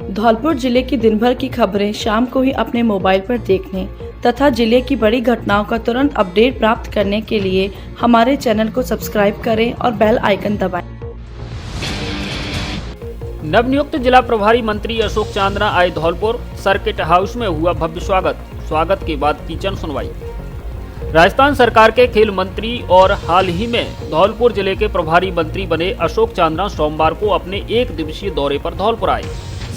धौलपुर जिले की दिन भर की खबरें शाम को ही अपने मोबाइल पर देखने तथा जिले की बड़ी घटनाओं का तुरंत अपडेट प्राप्त करने के लिए हमारे चैनल को सब्सक्राइब करें और बेल आइकन दबाएं। नवनियुक्त जिला प्रभारी मंत्री अशोक चांदना आए धौलपुर। सर्किट हाउस में हुआ भव्य स्वागत के बाद की जन सुनवाई। राजस्थान सरकार के खेल मंत्री और हाल ही में धौलपुर जिले के प्रभारी मंत्री बने अशोक चांदना सोमवार को अपने 1 दिवसीय दौरे पर धौलपुर आए।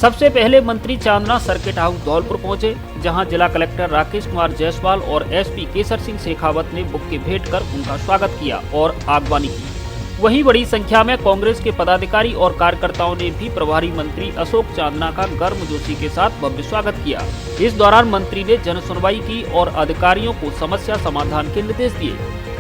सबसे पहले मंत्री चांदना सर्किट हाउस धौलपुर पहुंचे, जहां जिला कलेक्टर राकेश कुमार जायसवाल और एसपी केसर सिंह शेखावत ने बुक्के भेंट कर उनका स्वागत किया और आगवानी की। वहीं बड़ी संख्या में कांग्रेस के पदाधिकारी और कार्यकर्ताओं ने भी प्रभारी मंत्री अशोक चांदना का गर्मजोशी के साथ भव्य स्वागत किया। इस दौरान मंत्री ने जन सुनवाई की और अधिकारियों को समस्या समाधान के निर्देश दिए।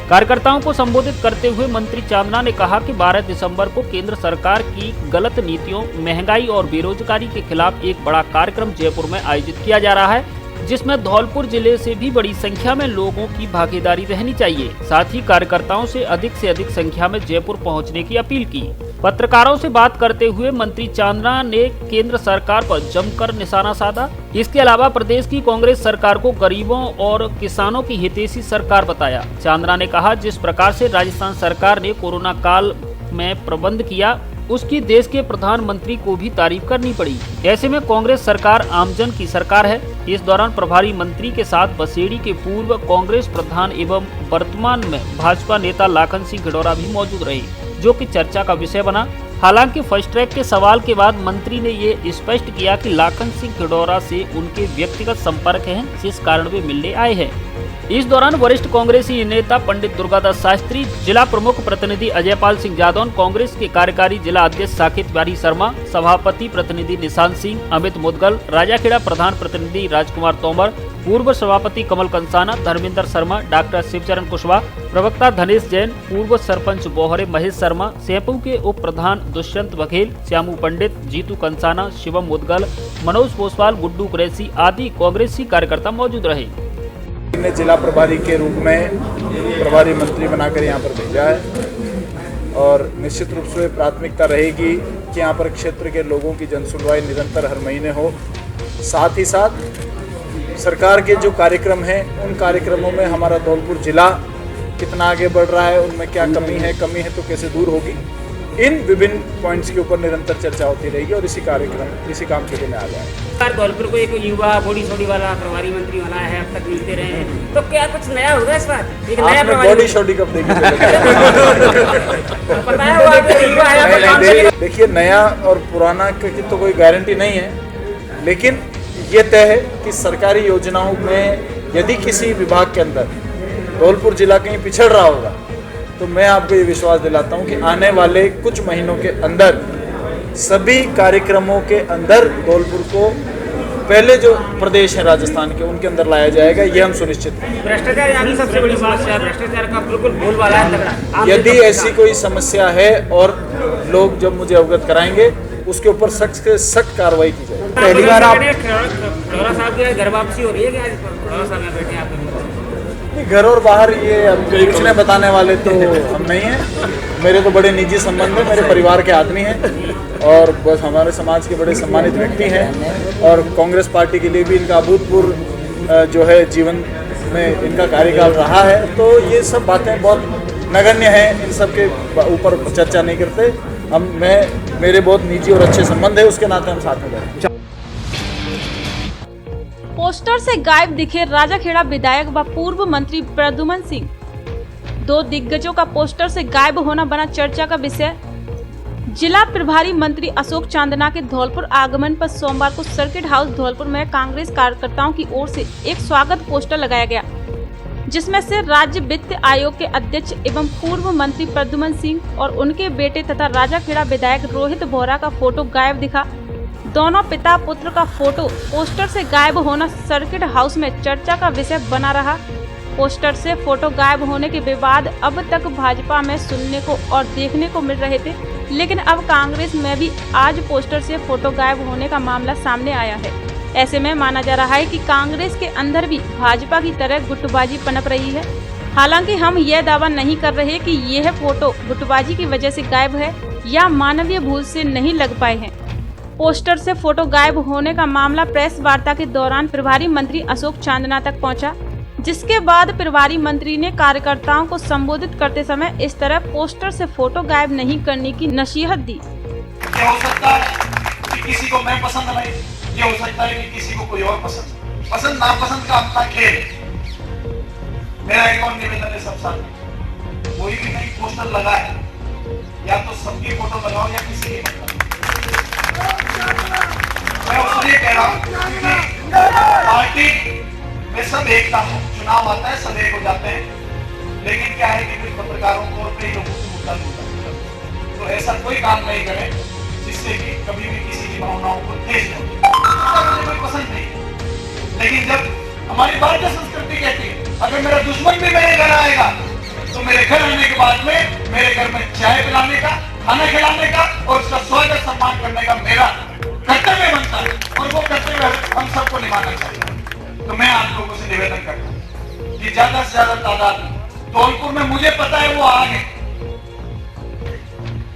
कार्यकर्ताओं को संबोधित करते हुए मंत्री चांदना ने कहा कि 12 दिसंबर को केंद्र सरकार की गलत नीतियों, महंगाई और बेरोजगारी के खिलाफ एक बड़ा कार्यक्रम जयपुर में आयोजित किया जा रहा है, जिसमें धौलपुर जिले से भी बड़ी संख्या में लोगों की भागीदारी रहनी चाहिए। साथ ही कार्यकर्ताओं से अधिक संख्या में जयपुर पहुंचने की अपील की। पत्रकारों से बात करते हुए मंत्री चांदना ने केंद्र सरकार पर जमकर निशाना साधा। इसके अलावा प्रदेश की कांग्रेस सरकार को गरीबों और किसानों की हितैषी सरकार बताया। चांदना ने कहा, जिस प्रकार से राजस्थान सरकार ने कोरोना काल में प्रबंध किया, उसकी देश के प्रधानमंत्री को भी तारीफ करनी पड़ी। ऐसे में कांग्रेस सरकार आमजन की सरकार है। इस दौरान प्रभारी मंत्री के साथ बसेड़ी के पूर्व कांग्रेस प्रधान एवं वर्तमान में भाजपा नेता लाखन सिंह घिडोरा भी मौजूद रहे, जो कि चर्चा का विषय बना। हालांकि फर्स्ट ट्रैक के सवाल के बाद मंत्री ने ये स्पष्ट किया कि लाखन सिंह घिडोरा से उनके व्यक्तिगत संपर्क हैं, जिस कारण वे मिलने आए हैं। इस दौरान वरिष्ठ कांग्रेसी नेता पंडित दुर्गादास शास्त्री, जिला प्रमुख प्रतिनिधि अजयपाल सिंह जादौन, कांग्रेस के कार्यकारी जिला अध्यक्ष साकेत तिवारी शर्मा, सभापति प्रतिनिधि निशांत सिंह, अमित मुदगल, राजाखेड़ा प्रधान प्रतिनिधि राजकुमार तोमर, पूर्व सभापति कमल कंसाना, धर्मेंद्र शर्मा, डॉक्टर शिवचरण कुशवाहा, प्रवक्ता धनेश जैन, पूर्व सरपंच बोहरे महेश शर्मा, सेपू के उप प्रधान दुष्यंत बघेल, श्यामू पंडित, जीतू कंसाना, शिवम मुदगल, मनोज पोसवाल, गुड्डू कुरैशी आदि कांग्रेसी कार्यकर्ता मौजूद रहे। ने जिला प्रभारी के रूप में प्रभारी मंत्री बनाकर यहाँ पर भेजा है और निश्चित रूप से प्राथमिकता रहेगी कि यहाँ पर क्षेत्र के लोगों की जन सुनवाई निरंतर हर महीने हो। साथ ही साथ सरकार के जो कार्यक्रम हैं उन कार्यक्रमों में हमारा धौलपुर जिला कितना आगे बढ़ रहा है, उनमें क्या कमी है तो कैसे दूर होगी, इन विभिन्न पॉइंट्स के ऊपर निरंतर चर्चा होती रहेगी और इसी काम के लिए मैं आ जाए। धौलपुर को एक युवा बॉडी छोटी वाला प्रभारी मंत्री बना है, अब तक मिलते रहे हैं, तो क्या कुछ नया होगा इस बार? एक नया बॉडी छोटी कब देखी? देखिए, नया और पुराना की तो कोई गारंटी नहीं है, लेकिन ये तय है कि सरकारी योजनाओं में यदि किसी विभाग के अंदर धौलपुर जिला कहीं पिछड़ रहा होगा तो मैं आपको ये विश्वास दिलाता हूँ कि आने वाले कुछ महीनों के अंदर सभी कार्यक्रमों के अंदर धौलपुर को पहले जो प्रदेश है राजस्थान के उनके अंदर लाया जाएगा, ये हम सुनिश्चित करेंगे। भ्रष्टाचार यहाँ सबसे बड़ी समस्या है, भ्रष्टाचार का बिल्कुल बोलबाला है। यदि ऐसी कोई समस्या है और लोग जब मुझे अवगत कराएंगे उसके ऊपर सख्त से सख्त कार्रवाई की जाएगी। पहली बार आप साहब की घर वापसी हो रही है क्या? घर और बाहर ये पूछने बताने वाले तो हम नहीं हैं। मेरे तो बड़े निजी संबंध हैं, मेरे परिवार के आदमी हैं और बस हमारे समाज के बड़े सम्मानित व्यक्ति हैं और कांग्रेस पार्टी के लिए भी इनका अभूतपूर्व जो है जीवन में इनका कार्यकाल रहा है। तो ये सब बातें बहुत नगण्य हैं, इन सब के ऊपर चर्चा नहीं करते। मेरे बहुत निजी और अच्छे संबंध है, उसके नाते हम साथ में रहें। पोस्टर से गायब दिखे राजाखेड़ा विधायक व पूर्व मंत्री प्रद्युमन सिंह। 2 दिग्गजों का पोस्टर से गायब होना बना चर्चा का विषय। जिला प्रभारी मंत्री अशोक चांदना के धौलपुर आगमन पर सोमवार को सर्किट हाउस धौलपुर में कांग्रेस कार्यकर्ताओं की ओर से एक स्वागत पोस्टर लगाया गया, जिसमें से राज्य वित्त आयोग के अध्यक्ष एवं पूर्व मंत्री प्रद्युमन सिंह और उनके बेटे तथा राजाखेड़ा विधायक रोहित बोहरा का फोटो गायब दिखा। दोनों पिता पुत्र का फोटो पोस्टर से गायब होना सर्किट हाउस में चर्चा का विषय बना रहा। पोस्टर से फोटो गायब होने के विवाद अब तक भाजपा में सुनने को और देखने को मिल रहे थे, लेकिन अब कांग्रेस में भी आज पोस्टर से फोटो गायब होने का मामला सामने आया है। ऐसे में माना जा रहा है कि कांग्रेस के अंदर भी भाजपा की तरह गुटबाजी पनप रही है। हालांकि हम यह दावा नहीं कर रहे कि यह फोटो गुटबाजी की वजह से गायब है या मानवीय भूल से नहीं लग पाए हैं। पोस्टर से फोटो गायब होने का मामला प्रेस वार्ता के दौरान प्रभारी मंत्री अशोक चांदना तक पहुंचा, जिसके बाद प्रभारी मंत्री ने कार्यकर्ताओं को संबोधित करते समय इस तरह पोस्टर से फोटो गायब नहीं करने की नसीहत दी। ये हो सकता है कि किसी को मैं पसंद नहीं, ये हो सकता है कि किसी को कोई और पसंद नापसंद का अपना खेल। मेरा एक और निवेदन है सब साथ, कोई भी नहीं पोस्टर लगा है या तो सबकी फोटो लगाओ या किसी की मत लगाओ। मैं उसको ये कह रहा हूँ क्योंकि पार्टी में सब एकता है, चुनाव आता है सब एक हो जाते हैं, लेकिन क्या है कि कुछ पत्रकारों को और कई लोगों को मुद्दा मिलता है, तो ऐसा कोई काम नहीं करें जिससे कि कभी भी किसी की भावनाओं को ठेस पहुंचे। मुझे कोई पसंद नहीं, लेकिन जब हमारी भारतीय संस्कृति कहती है अगर मेरा दुश्मन भी मेरे घर आएगा तो मेरे घर आने के बाद में मेरे घर में चाय पिलाने का, खाना खिलाने का और उसका स्वागत सम्मान करने का मेरा कर्तव्य बनता है और वो कर्तव्य हम सबको निभाना चाहिए। तो मैं आप लोगों से निवेदन करता हूँ कि ज्यादा से ज्यादा तादाद में धौलपुर में मुझे पता है वो आगे,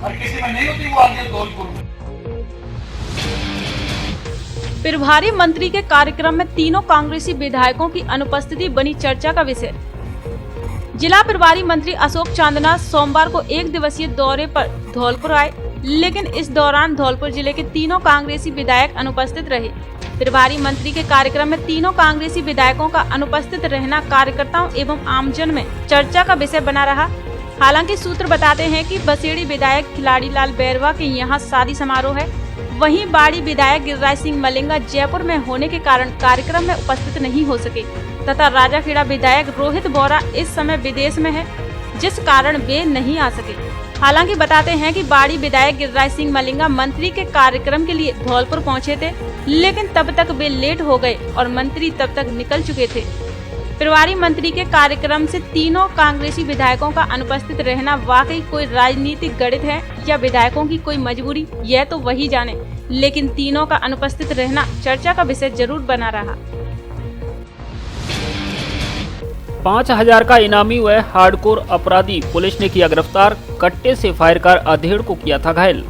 हर किसी में नहीं होती वो आगे धौलपुर में। प्रभारी मंत्री के कार्यक्रम में तीनों कांग्रेसी विधायकों की अनुपस्थिति बनी चर्चा का विषय। जिला प्रभारी मंत्री अशोक चांदना सोमवार को एक दिवसीय दौरे पर धौलपुर आए, लेकिन इस दौरान धौलपुर जिले के तीनों कांग्रेसी विधायक अनुपस्थित रहे। प्रभारी मंत्री के कार्यक्रम में तीनों कांग्रेसी विधायकों का अनुपस्थित रहना कार्यकर्ताओं एवं आमजन में चर्चा का विषय बना रहा। हालांकि सूत्र बताते हैं कि बसेड़ी विधायक खिलाड़ी लाल बैरवा के यहाँ शादी समारोह है, वहीं बाड़ी विधायक गिरिराज सिंह मलिंगा जयपुर में होने के कारण कार्यक्रम में उपस्थित नहीं हो सके तथा राजाखेड़ा विधायक रोहित बोरा इस समय विदेश में है, जिस कारण वे नहीं आ सके। हालांकि बताते हैं कि बाड़ी विधायक गिरिराज सिंह मलिंगा मंत्री के कार्यक्रम के लिए धौलपुर पहुंचे थे, लेकिन तब तक वे लेट हो गए और मंत्री तब तक निकल चुके थे। प्रभारी मंत्री के कार्यक्रम से तीनों कांग्रेसी विधायकों का अनुपस्थित रहना वाकई कोई राजनीतिक गणित है या विधायकों की कोई मजबूरी, यह तो वही जाने, लेकिन तीनों का अनुपस्थित रहना चर्चा का विषय जरूर बना रहा। 5000 का इनामी व हार्डकोर अपराधी पुलिस ने किया गिरफ्तार, कट्टे से फायर कर अधेड़ को किया था घायल।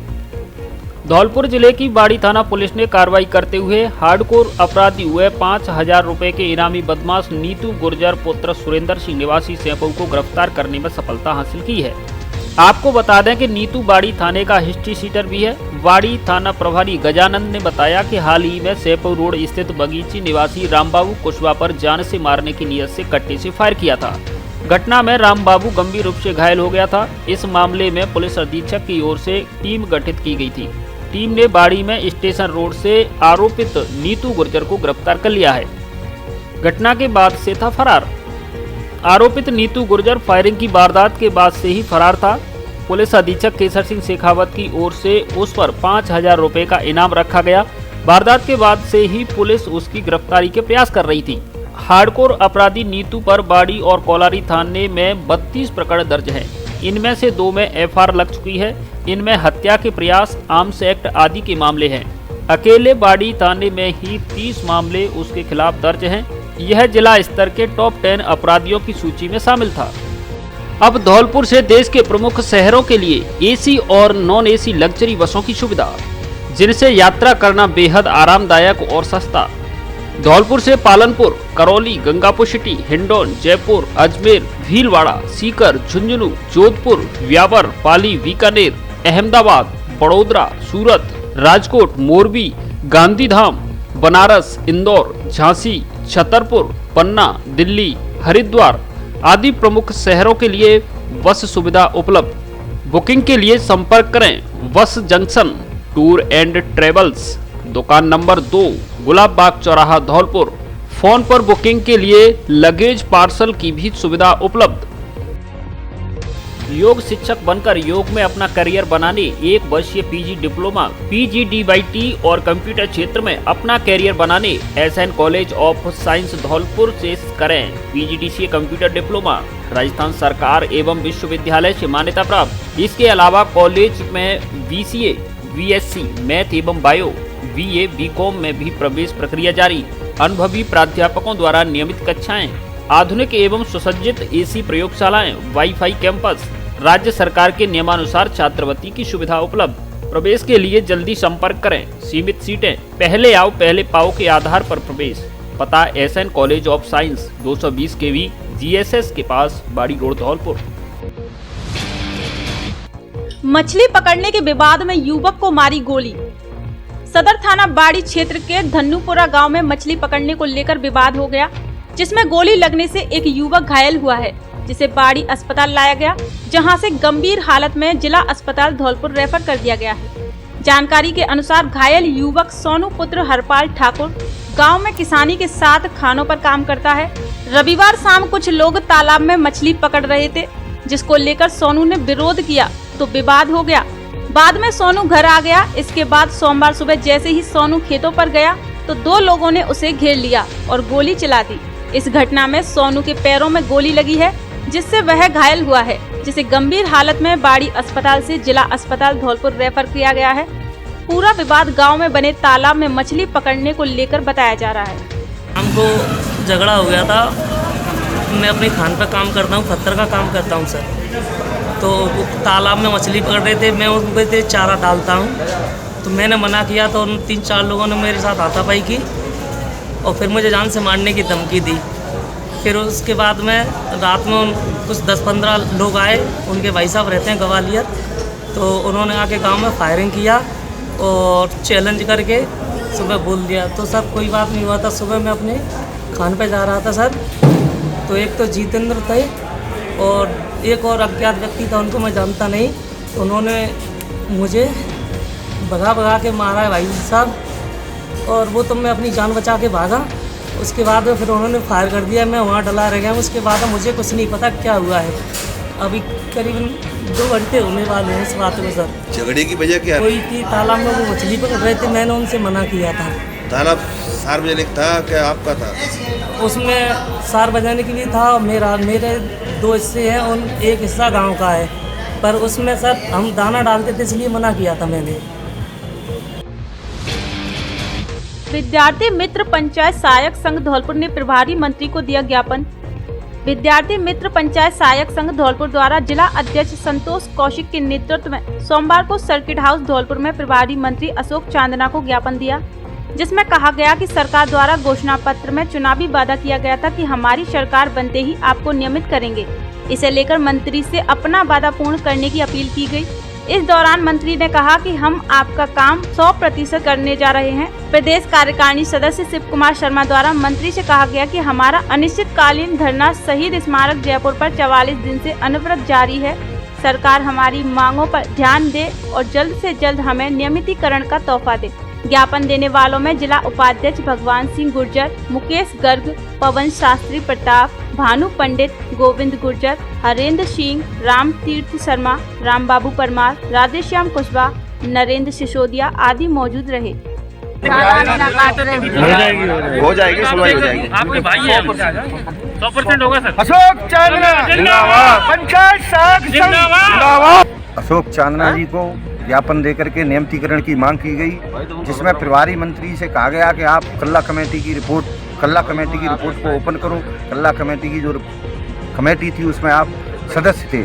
धौलपुर जिले की बाड़ी थाना पुलिस ने कार्रवाई करते हुए हार्डकोर अपराधी हुए 5000 रुपए के इनामी बदमाश नीतू गुर्जर पुत्र सुरेंद्र सिंह निवासी सेपऊ को गिरफ्तार करने में सफलता हासिल की है। आपको बता दें कि नीतू बाड़ी थाने का हिस्ट्री शीटर भी है। बाड़ी थाना प्रभारी गजानंद ने बताया कि हाल ही में सेपऊ रोड स्थित बगीची निवासी रामबाबू कुशवाहा पर जान से मारने की नीयत से कट्टे से फायर किया था। घटना में रामबाबू गंभीर रूप से घायल हो गया था। इस मामले में पुलिस अधीक्षक की ओर से टीम गठित की गई थी। टीम ने बाड़ी में स्टेशन रोड से आरोपित नीतू गुर्जर को गिरफ्तार कर लिया है। घटना के बाद से था फरार। आरोपित नीतू गुर्जर फायरिंग की वारदात के बाद से ही फरार था। पुलिस अधीक्षक केसर सिंह शेखावत की ओर से उस पर 5000 रुपए का इनाम रखा गया। वारदात के बाद से ही पुलिस उसकी गिरफ्तारी के प्रयास कर रही थी। हार्डकोर अपराधी नीतू पर बाड़ी और कोलारी थाने में 32 प्रकरण दर्ज हैं। इनमें से 2 में एफआईआर लग चुकी है। इनमें हत्या के प्रयास, आर्म्स एक्ट आदि के मामले हैं। अकेले बाड़ी थाने में ही 30 मामले उसके खिलाफ दर्ज हैं। यह जिला स्तर के टॉप 10 अपराधियों की सूची में शामिल था। अब धौलपुर से देश के प्रमुख शहरों के लिए एसी और नॉन एसी लग्जरी बसों की सुविधा, जिनसे यात्रा करना बेहद आरामदायक और सस्ता। धौलपुर से पालनपुर, करौली, गंगापुर सिटी, हिंडौन, जयपुर, अजमेर, भीलवाड़ा, सीकर, झुंझुनू, जोधपुर, व्यावर, पाली, बीकानेर, अहमदाबाद, बड़ोदरा, सूरत, राजकोट, मोरबी, गांधीधाम, बनारस, इंदौर, झांसी, छतरपुर, पन्ना, दिल्ली, हरिद्वार आदि प्रमुख शहरों के लिए बस सुविधा उपलब्ध। बुकिंग के लिए संपर्क करें बस जंक्शन टूर एंड ट्रेवल्स, दुकान नंबर 2, गुलाब बाग चौराहा, धौलपुर। फोन पर बुकिंग के लिए लगेज पार्सल की भी सुविधा उपलब्ध। योग शिक्षक बनकर योग में अपना करियर बनाने 1 वर्षीय पीजी डिप्लोमा, पीजीडीवाईटी और कंप्यूटर क्षेत्र में अपना करियर बनाने SN college of science Dholpur से करें पीजीडीसीए कंप्यूटर डिप्लोमा, राजस्थान सरकार एवं विश्वविद्यालय से मान्यता प्राप्त। इसके अलावा कॉलेज में बीसीए, बीएससी मैथ एवं बायो, बीए, बीकॉम में भी प्रवेश प्रक्रिया जारी। अनुभवी प्राध्यापकों द्वारा नियमित कक्षाएं, आधुनिक एवं सुसज्जित एसी प्रयोगशालाएं, वाईफाई कैंपस, राज्य सरकार के नियमानुसार छात्रवृत्ति की सुविधा उपलब्ध। प्रवेश के लिए जल्दी संपर्क करें। सीमित सीटें, पहले आओ पहले पाओ के आधार पर प्रवेश। पता SN college of science 220 kV GSS के पास, बाड़ी रोड, धौलपुर। मछली पकड़ने के विवाद में युवक को मारी गोली। सदर थाना बाड़ी क्षेत्र के धन्नूपुरा गांव में मछली पकड़ने को लेकर विवाद हो गया, जिसमें गोली लगने से एक युवक घायल हुआ है, जिसे बाड़ी अस्पताल लाया गया, जहां से गंभीर हालत में जिला अस्पताल धौलपुर रेफर कर दिया गया है। जानकारी के अनुसार घायल युवक सोनू पुत्र हरपाल ठाकुर गांव में किसानी के साथ खानों पर काम करता है। रविवार शाम कुछ लोग तालाब में मछली पकड़ रहे थे, जिसको लेकर सोनू ने विरोध किया तो विवाद हो गया। बाद में सोनू घर आ गया। इसके बाद सोमवार सुबह जैसे ही सोनू खेतों पर गया तो दो लोगों ने उसे घेर लिया और गोली चला दी। इस घटना में सोनू के पैरों में गोली लगी है, जिससे वह घायल हुआ है, जिसे गंभीर हालत में बाड़ी अस्पताल से जिला अस्पताल धौलपुर रेफर किया गया है। पूरा विवाद गांव में बने तालाब में मछली पकड़ने को लेकर बताया जा रहा है। हमको झगड़ा हो गया था। मैं अपनी खान पे काम करता हूँ, पत्थर का काम करता हूँ सर। तो वो तालाब में मछली पकड़ रहे थे, मैं उनको चारा डालता हूँ, तो मैंने मना किया तो उन 3-4 लोगों ने मेरे साथ हाथापाई की और फिर मुझे जान से मारने की धमकी दी। फिर उसके बाद में रात में कुछ 10-15 लोग आए, उनके भाई साहब रहते हैं ग्वालियर, तो उन्होंने आके गांव में फायरिंग किया और चैलेंज करके सुबह बोल दिया। तो सर कोई बात नहीं हुआ था। सुबह मैं अपने खान पे जा रहा था सर, तो एक तो जितेंद्र थे और एक और अज्ञात व्यक्ति था, उनको मैं जानता नहीं। उन्होंने मुझे भगा के मारा है भाई साहब, और वो तो मैं अपनी जान बचा के भागा। उसके बाद फिर उन्होंने फायर कर दिया, मैं वहाँ डला रह गया। उसके बाद मुझे कुछ नहीं पता क्या हुआ है। अभी करीबन 2 घंटे होने वाले हैं इस बात में सर। झगड़े की वजह क्या है? कोई थी तालाब में, वो मछली पकड़ रहे थे, मैंने उनसे मना किया था। तालाब सार्वजनिक था क्या आपका था? उसमें सार्वजनिक भी था, मेरे 2 हिस्से हैं और एक हिस्सा गांव का है, पर उसमें सर हम दाना डालते थे, इसलिए मना किया था मैंने। विद्यार्थी मित्र पंचायत सहायक संघ धौलपुर ने प्रभारी मंत्री को दिया ज्ञापन। विद्यार्थी मित्र पंचायत सहायक संघ धौलपुर द्वारा जिला अध्यक्ष संतोष कौशिक के नेतृत्व में सोमवार को सर्किट हाउस धौलपुर में प्रभारी मंत्री अशोक चांदना को ज्ञापन दिया, जिसमें कहा गया कि सरकार द्वारा घोषणा पत्र में चुनावी वादा किया गया था कि हमारी सरकार बनते ही आपको नियमित करेंगे। इसे लेकर मंत्री से अपना वादा पूर्ण करने की अपील की गई। इस दौरान मंत्री ने कहा कि हम आपका काम 100% करने जा रहे हैं। प्रदेश कार्यकारिणी सदस्य शिव कुमार शर्मा द्वारा मंत्री से कहा गया कि हमारा अनिश्चितकालीन धरना शहीद स्मारक जयपुर पर 44 दिन से अनवरत जारी है। सरकार हमारी मांगों पर ध्यान दे और जल्द से जल्द हमें नियमितीकरण का तोहफा दे। ज्ञापन देने वालों में जिला उपाध्यक्ष भगवान सिंह गुर्जर, मुकेश गर्ग, पवन शास्त्री प्रताप, भानु पंडित, गोविंद गुर्जर, हरेंद्र सिंह, राम तीर्थ शर्मा, राम बाबू परमार, राधेश्याम कुशवाहा, नरेंद्र सिसोदिया आदि मौजूद रहे। हो जाएगी, सुनवाई हो जाएगी। आपके भाई हैं, 100% होगा सर। अशोक चांदना जिंदाबाद, पंचायत सहायक जिंदाबाद। अशोक चांदना जी को ज्ञापन देकर के नियमितीकरण की मांग की गई, जिसमें प्रभारी मंत्री से कहा गया कि आप कल्ला कमेटी की रिपोर्ट को ओपन करो। कल्ला कमेटी की जो कमेटी थी उसमें आप सदस्य थे।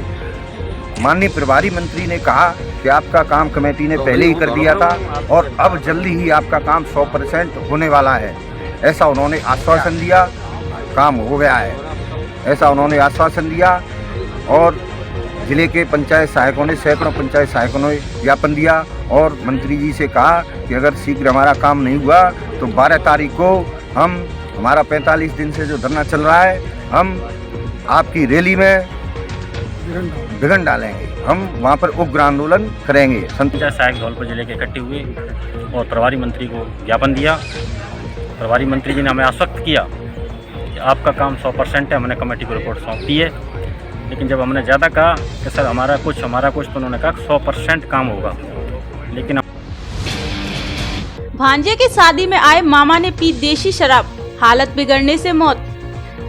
माननीय प्रभारी मंत्री ने कहा कि आपका काम कमेटी ने पहले ही कर दिया था और अब जल्दी ही आपका काम 100% होने वाला है, ऐसा उन्होंने आश्वासन दिया। काम हो गया है, ऐसा उन्होंने आश्वासन दिया। और जिले के पंचायत सहायकों ने, सैकड़ों पंचायत सहायकों ने ज्ञापन दिया और मंत्री जी से कहा कि अगर शीघ्र हमारा काम नहीं हुआ तो 12 तारीख को हमारा 45 दिन से जो धरना चल रहा है, हम आपकी रैली में विघन डालेंगे। हम वहाँ पर उग्र आंदोलन करेंगे। पंचायत सहायक धौलपुर जिले के इकट्ठे हुए और प्रभारी मंत्री को ज्ञापन दिया। प्रभारी मंत्री जी ने हमें आश्वस्त किया कि आपका काम 100% है। हमने कमेटी को रिपोर्ट सौंप दी है, लेकिन जब हमने ज़्यादा कहा कि सर हमारा कुछ तो उन्होंने कहा 100% काम होगा। लेकिन भांजे की शादी में आए मामा ने पी देशी शराब, हालत बिगड़ने से मौत।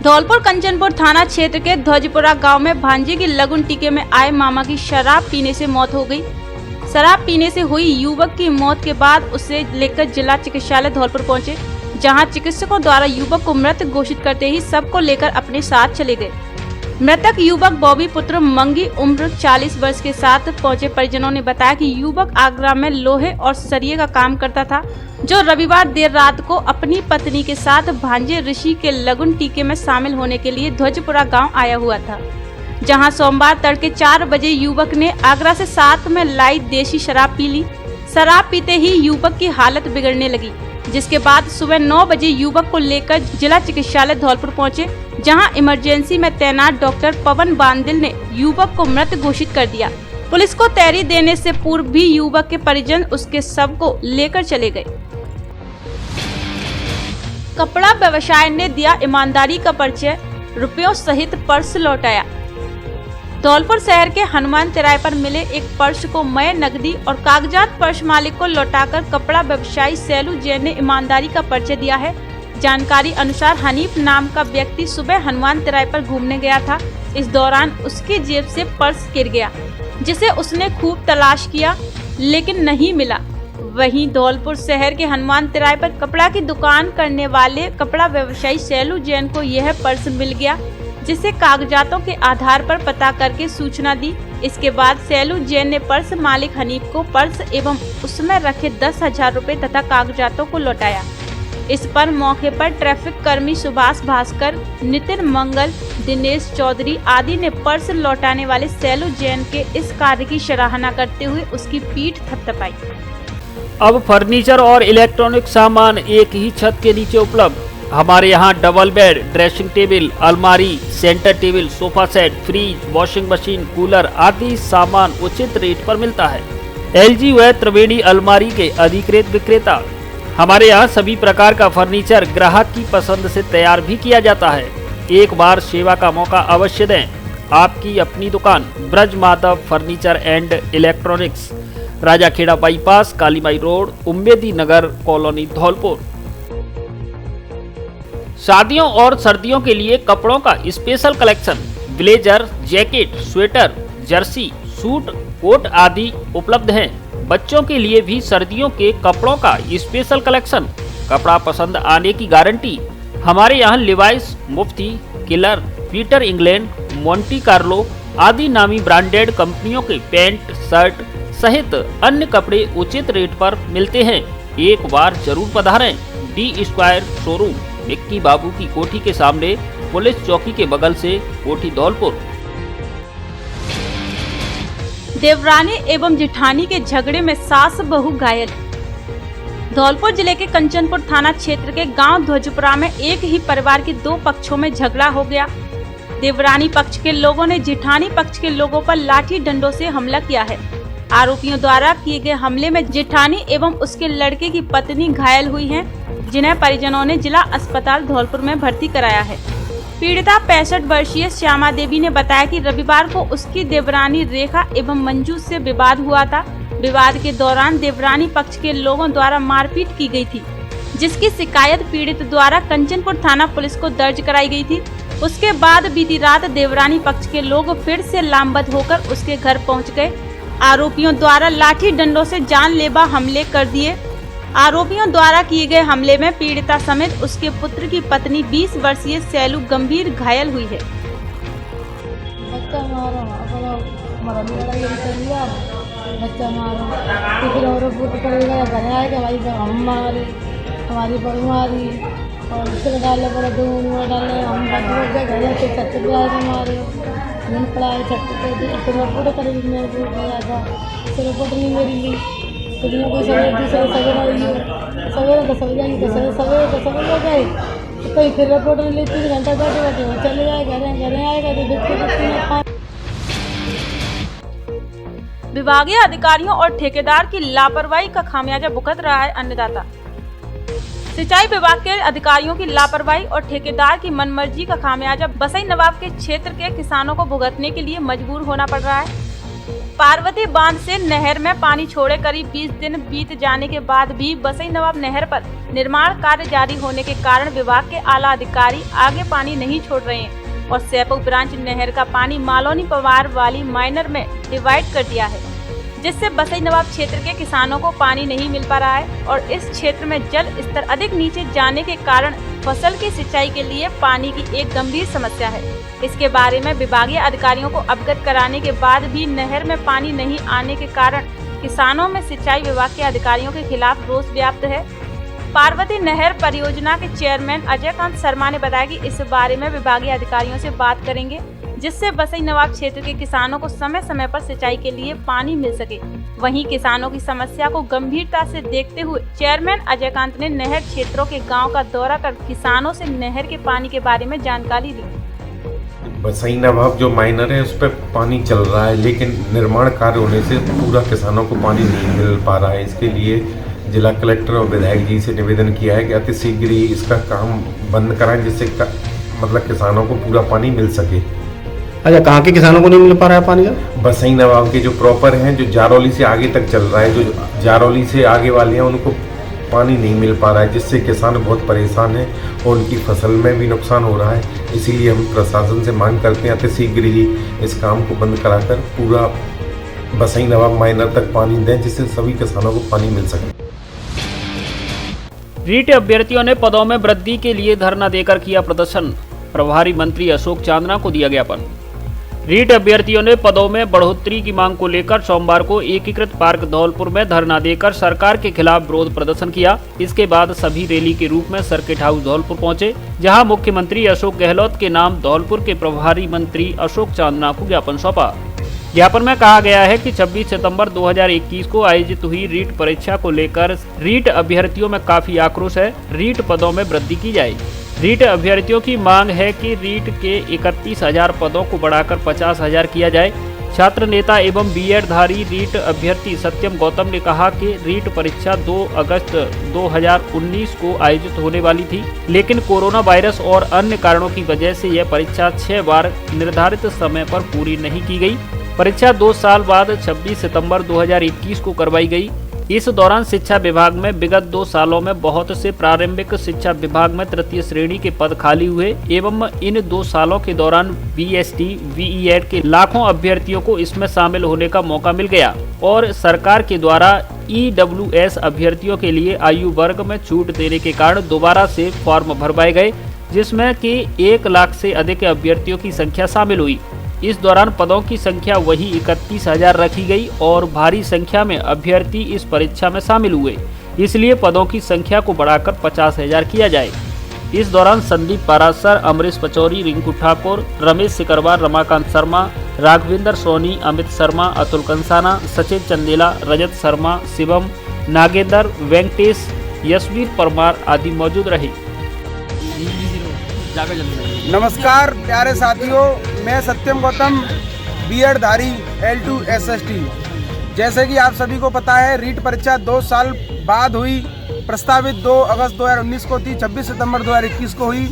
धौलपुर कंचनपुर थाना क्षेत्र के ध्वजपुरा गांव में भांजे की लगुन टीके में आए मामा की शराब पीने से मौत हो गई। शराब पीने से हुई युवक की मौत के बाद उसे लेकर जिला चिकित्सालय धौलपुर पहुंचे, जहां चिकित्सकों द्वारा युवक को मृत घोषित करते ही सबको लेकर अपने साथ चले गए। मृतक युवक बॉबी पुत्र मंगी उम्र 40 वर्ष के साथ पहुंचे परिजनों ने बताया कि युवक आगरा में लोहे और सरिये का काम करता था, जो रविवार देर रात को अपनी पत्नी के साथ भांजे ऋषि के लगुन टीके में शामिल होने के लिए ध्वजपुरा गांव आया हुआ था, जहां सोमवार तड़के 4 बजे युवक ने आगरा से साथ में लाई देशी शराब पी ली। शराब पीते ही युवक की हालत बिगड़ने लगी, जिसके बाद सुबह 9 बजे युवक को लेकर जिला चिकित्सालय धौलपुर पहुंचे, जहां इमरजेंसी में तैनात डॉक्टर पवन बांदिल ने युवक को मृत घोषित कर दिया। पुलिस को तहरीर देने से पूर्व भी युवक के परिजन उसके शव को लेकर चले गए। कपड़ा व्यवसाय ने दिया ईमानदारी का परिचय, रुपयों सहित पर्स लौटाया। धौलपुर शहर के हनुमान तिराहे पर मिले एक पर्स को मय नकदी और कागजात पर्स मालिक को लौटाकर कपड़ा व्यवसायी सैलू जैन ने ईमानदारी का परिचय दिया है। जानकारी अनुसार हनीफ नाम का व्यक्ति सुबह हनुमान तिराहे पर घूमने गया था। इस दौरान उसकी जेब से पर्स गिर गया, जिसे उसने खूब तलाश किया लेकिन नहीं मिला। वहीं धौलपुर शहर के हनुमान तिराहे पर कपड़ा की दुकान करने वाले कपड़ा व्यवसायी सैलू जैन को यह पर्स मिल गया, जिसे कागजातों के आधार पर पता करके सूचना दी। इसके बाद सैलू जैन ने पर्स मालिक हनीफ को पर्स एवं उसमें रखे 10,000 रुपए तथा कागजातों को लौटाया। इस पर मौके पर ट्रैफिक कर्मी सुभाष भास्कर, नितिन मंगल, दिनेश चौधरी आदि ने पर्स लौटाने वाले सैलू जैन के इस कार्य की सराहना करते हुए उसकी पीठ थपथपाई। अब फर्नीचर और इलेक्ट्रॉनिक सामान एक ही छत के नीचे उपलब्ध। हमारे यहाँ डबल बेड, ड्रेसिंग टेबल, अलमारी, centre table, sofa set, fridge, washing machine, cooler आदि सामान उचित रेट पर मिलता है। LG व त्रिवेणी अलमारी के अधिकृत विक्रेता। हमारे यहाँ सभी प्रकार का फर्नीचर ग्राहक की पसंद से तैयार भी किया जाता है। एक बार सेवा का मौका अवश्य दें। आपकी अपनी दुकान Braj Madhav furniture and electronics, Rajakhera bypass, Kalimai road, Ummedi Nagar colony, Dholpur. शादियों और सर्दियों के लिए कपड़ों का special collection, blazer, jacket, sweater, jersey, suit, coat आदि उपलब्ध हैं। बच्चों के लिए भी सर्दियों के कपड़ों का स्पेशल कलेक्शन, कपड़ा पसंद आने की गारंटी। हमारे यहाँ Levi's, Mufti, Killer, Peter England, Monte Carlo आदि नामी ब्रांडेड कंपनियों के पैंट, शर्ट सहित अन्य कपड़े उचित रेट पर मिलते हैं। एक बार जरूर पधारें। डी स्क्वायर शोरूम, विक्की बाबू की कोठी के सामने, पुलिस चौकी के बगल से, कोठी, धौलपुर। देवरानी एवं जेठानी के झगड़े में सास बहू घायल। धौलपुर जिले के कंचनपुर थाना क्षेत्र के गांव ध्वजपुरा में एक ही परिवार के 2 पक्षों में झगड़ा हो गया। देवरानी पक्ष के लोगों ने जेठानी पक्ष के लोगों पर लाठी डंडों से हमला किया है। आरोपियों द्वारा किए गए हमले में जेठानी एवं उसके लड़के की पत्नी घायल हुई हैं, जिन्हें परिजनों ने जिला अस्पताल धौलपुर में भर्ती कराया है। पीड़िता 65 वर्षीय श्यामा देवी ने बताया कि रविवार को उसकी देवरानी रेखा एवं मंजू से विवाद हुआ था। विवाद के दौरान देवरानी पक्ष के लोगों द्वारा मारपीट की गई थी, जिसकी शिकायत पीड़ित द्वारा कंचनपुर थाना पुलिस को दर्ज कराई गई थी। उसके बाद बीती रात देवरानी पक्ष के लोग फिर से लामबंद होकर उसके घर पहुंच गए। आरोपियों द्वारा लाठी डंडों से जानलेवा हमले कर दिए। आरोपियों द्वारा किए गए हमले में पीड़िता समेत उसके पुत्र की पत्नी 20 वर्षीय सैलू गंभीर घायल हुई है। बच्चा मारो, बच्चा मारो तो फिर और पुत्र करेगा, घर आएगा भाई हम मारे, हमारी बहू मारी और सिर डाले बड़े दूर डाले, हम घर के छत पे आए हमारे नींद पड़ाए छत पे, फिर रिपोर्ट करेगी मेरे को गया था, फिर रिपोर्ट नहीं मेरी ली, फिर कोई सवेरे तो सवेरे जाएंगे, सवेरे हो गए तो फिर रिपोर्ट नहीं ली, 3 घंटा बैठे चले जाए घरे आएगा तो देखते विभागीय अधिकारियों और ठेकेदार की लापरवाही का खामियाजा भुगत रहा है अन्नदाता। सिंचाई विभाग के अधिकारियों की लापरवाही और ठेकेदार की मनमर्जी का खामियाजा बसई नवाब के क्षेत्र के किसानों को भुगतने के लिए मजबूर होना पड़ रहा है। पार्वती बांध से नहर में पानी छोड़े करीब 20 दिन बीत जाने के बाद भी बसई नवाब नहर पर निर्माण कार्य जारी होने के कारण विभाग के आला अधिकारी आगे पानी नहीं छोड़ रहे हैं और सैपो ब्रांच नहर का पानी मालोनी पवार वाली माइनर में डिवाइड कर दिया है, जिससे बसई नवाब क्षेत्र के किसानों को पानी नहीं मिल पा रहा है और इस क्षेत्र में जल स्तर अधिक नीचे जाने के कारण फसल की सिंचाई के लिए पानी की एक गंभीर समस्या है। इसके बारे में विभागीय अधिकारियों को अवगत कराने के बाद भी नहर में पानी नहीं आने के कारण किसानों में सिंचाई विभाग के अधिकारियों के खिलाफ रोष व्याप्त है। पार्वती नहर परियोजना के चेयरमैन अजय कांत शर्मा ने बताया कि इस बारे में विभागीय अधिकारियों से बात करेंगे, जिससे बसई नवाब क्षेत्र के किसानों को समय समय पर सिंचाई के लिए पानी मिल सके। वहीं किसानों की समस्या को गंभीरता से देखते हुए चेयरमैन अजय कांत ने नहर क्षेत्रों के गांव का दौरा कर किसानों से नहर के पानी के बारे में जानकारी ली। बसई नवाब जो माइनर है उस पर पानी चल रहा है, लेकिन निर्माण कार्य होने से पूरा किसानों को पानी नहीं मिल पा रहा है। इसके लिए जिला कलेक्टर और विधायक जी से निवेदन किया है कि अति शीघ्र ही इसका काम बंद कराएं, जिससे मतलब किसानों को पूरा पानी मिल सके। अच्छा, कहाँ के किसानों को नहीं मिल पा रहा है पानी? बसई नवाब के जो प्रॉपर हैं, जो जारौली से आगे तक चल रहा है, जो जारौली से आगे वाले हैं उनको पानी नहीं मिल पा रहा है, जिससे किसान बहुत परेशान हैं और उनकी फसल में भी नुकसान हो रहा है। इसीलिए हम प्रशासन से मांग करते हैं अति शीघ्र ही इस काम को बंद कराकर पूरा बसई नवाब माइनर तक पानी दें, जिससे सभी किसानों को पानी मिल सके। रीट अभ्यर्थियों ने पदों में वृद्धि के लिए धरना देकर किया प्रदर्शन। प्रभारी मंत्री अशोक चांदना को दिया ज्ञापन। रीट अभ्यर्थियों ने पदों में बढ़ोतरी की मांग को लेकर सोमवार को एकीकृत पार्क धौलपुर में धरना देकर सरकार के खिलाफ विरोध प्रदर्शन किया। इसके बाद सभी रैली के रूप में सर्किट हाउस धौलपुर पहुंचे, जहां मुख्यमंत्री अशोक गहलोत के नाम धौलपुर के प्रभारी मंत्री अशोक चांदना को ज्ञापन सौंपा। ज्ञापन में कहा गया है कि 26 सितंबर 2021 को आयोजित हुई रीट परीक्षा को लेकर रीट अभ्यर्थियों में काफी आक्रोश है। रीट पदों में वृद्धि की जाए। रीट अभ्यर्थियों की मांग है कि रीट के 31,000 पदों को बढ़ाकर 50,000 किया जाए। छात्र नेता एवं बीएड धारी रीट अभ्यर्थी सत्यम गौतम ने कहा कि रीट परीक्षा 2 अगस्त 2019 को आयोजित होने वाली थी, लेकिन कोरोना वायरस और अन्य कारणों की वजह से यह परीक्षा 6 बार निर्धारित समय पर पूरी नहीं की गई। परीक्षा 2 साल बाद 26 सितंबर 2021 को करवाई गई। इस दौरान शिक्षा विभाग में विगत 2 सालों में बहुत से प्रारंभिक शिक्षा विभाग में तृतीय श्रेणी के पद खाली हुए एवं इन 2 सालों के दौरान बीएसटी, वीईएड के लाखों अभ्यर्थियों को इसमें शामिल होने का मौका मिल गया और सरकार के द्वारा ईडब्ल्यूएस अभ्यर्थियों के लिए आयु वर्ग में छूट देने के कारण दोबारा से फॉर्म भरवाए गए, जिसमें कि 1 लाख से अधिक अभ्यर्थियों की संख्या शामिल हुई। इस दौरान पदों की संख्या वही 31,000 रखी गई और भारी संख्या में अभ्यर्थी इस परीक्षा में शामिल हुए, इसलिए पदों की संख्या को बढ़ाकर 50,000 किया जाए। इस दौरान संदीप पारासर, अमरीश पचौरी, रिंकू ठाकुर, रमेश सिकरवार, रमाकांत शर्मा, राघवेंद्र सोनी, अमित शर्मा, अतुल कंसाना, सचिन चंदेला, रजत शर्मा, शिवम, नागेंद्र, वेंकटेश, यशवीर परमार आदि मौजूद रहे। नमस्कार प्यारे साथियों, मैं सत्यम गौतम, बीएड धारी L2 SST। जैसे कि आप सभी को पता है, रीट परीक्षा 2 साल बाद हुई। प्रस्तावित 2 अगस्त 2019 को थी, 26 सितंबर 2021 को हुई।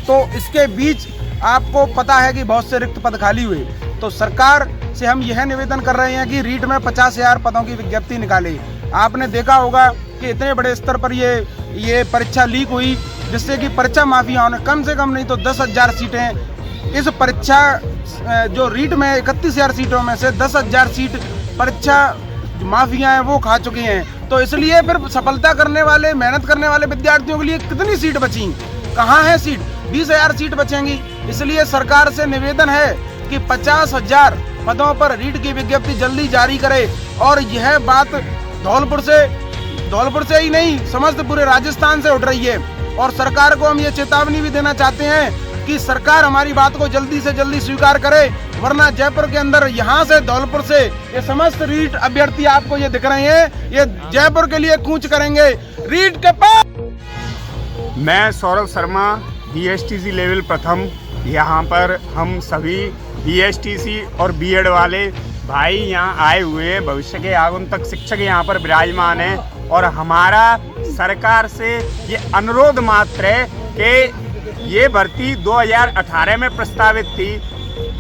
तो इसके बीच आपको पता है कि बहुत से रिक्त पद खाली हुए। तो सरकार से हम यह निवेदन कर रहे हैं कि रीट में 50,000 पदों की विज्ञप्ति निकाले। आपने देखा होगा कि इतने बड़े स्तर पर ये परीक्षा लीक हुई, जिससे कि परीक्षा माफियाओं ने कम से कम नहीं तो 10,000 सीटें इस परीक्षा जो रीट में 31,000 सीटों में से 10,000 सीट परीक्षा माफिया हैं वो खा चुके हैं। तो इसलिए फिर सफलता करने वाले, मेहनत करने वाले विद्यार्थियों के लिए कितनी सीट बची? कहाँ है सीट? 20,000 सीट बचेंगी। इसलिए सरकार से निवेदन है कि 50,000 पदों पर रीट की विज्ञप्ति जल्दी जारी करे। और यह बात धौलपुर से ही नहीं, समस्त पूरे राजस्थान से उठ रही है। और सरकार को हम ये चेतावनी भी देना चाहते हैं कि सरकार हमारी बात को जल्दी से जल्दी स्वीकार करे, वरना जयपुर के अंदर यहाँ से धौलपुर से ये समस्त रीट अभ्यर्थी आपको ये दिख रहे हैं, ये जयपुर के लिए कूच करेंगे रीट के पास। मैं सौरभ शर्मा, BSTC लेवल प्रथम। यहाँ पर हम सभी BSTC और बीएड वाले भाई यहाँ आए हुए हैं। भविष्य के आगंतुक शिक्षक यहाँ पर विराजमान हैं और हमारा सरकार से ये अनुरोध मात्र है कि ये भर्ती 2018 में प्रस्तावित थी,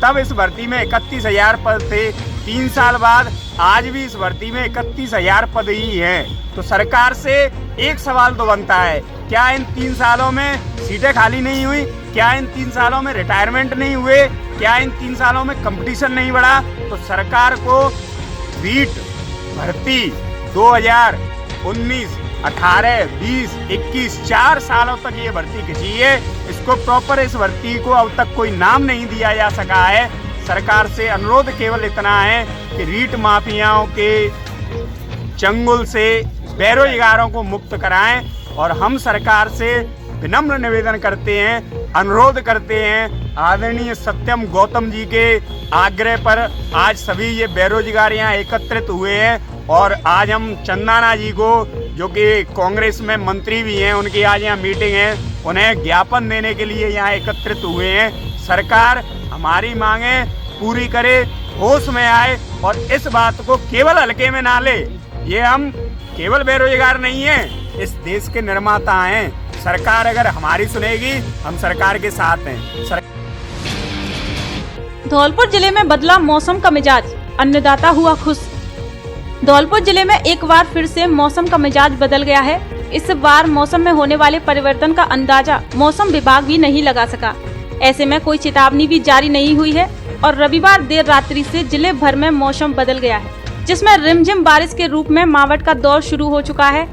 तब इस भर्ती में 31,000 पद थे। 3 साल बाद आज भी इस भर्ती में 31,000 पद ही हैं। तो सरकार से एक सवाल तो बनता है, क्या इन 3 सालों में सीटें खाली नहीं हुई? क्या इन 3 सालों में रिटायरमेंट नहीं हुए? क्या इन 3 सालों में कंपटीशन नहीं बढ़ा? तो सरकार को रीट भर्ती 2019, 18, 20, 21 4 सालों तक ये भर्ती खिंची है। इसको प्रॉपर इस भर्ती को अब तक कोई नाम नहीं दिया जा सका है। सरकार से अनुरोध केवल इतना है कि रीट माफियाओं के चंगुल से बेरोजगारों को मुक्त कराएं और हम सरकार से विनम्र निवेदन करते हैं, अनुरोध करते हैं, आदरणीय सत्यम गौतम जी के आग्रह पर आज सभी ये बेरोजगार यहाँ एकत्रित हुए हैं और आज हम चंदाना जी को, जो कि कांग्रेस में मंत्री भी हैं, उनकी आज यहाँ मीटिंग है, उन्हें ज्ञापन देने के लिए यहाँ एकत्रित हुए हैं। सरकार हमारी मांगें पूरी करे, होश में आए और इस बात को केवल हल्के में ना ले। ये हम केवल बेरोजगार नहीं हैं, इस देश के निर्माता हैं। सरकार अगर हमारी सुनेगी, हम सरकार के साथ हैं। धौलपुर जिले में बदला मौसम का मिजाज, अन्नदाता हुआ खुश। धौलपुर जिले में एक बार फिर से मौसम का मिजाज बदल गया है। इस बार मौसम में होने वाले परिवर्तन का अंदाजा मौसम विभाग भी नहीं लगा सका। ऐसे में कोई चेतावनी भी जारी नहीं हुई है और रविवार देर रात्रि से जिले भर में मौसम बदल गया है, जिसमें रिमझिम बारिश के रूप में मावठ का दौर शुरू हो चुका है।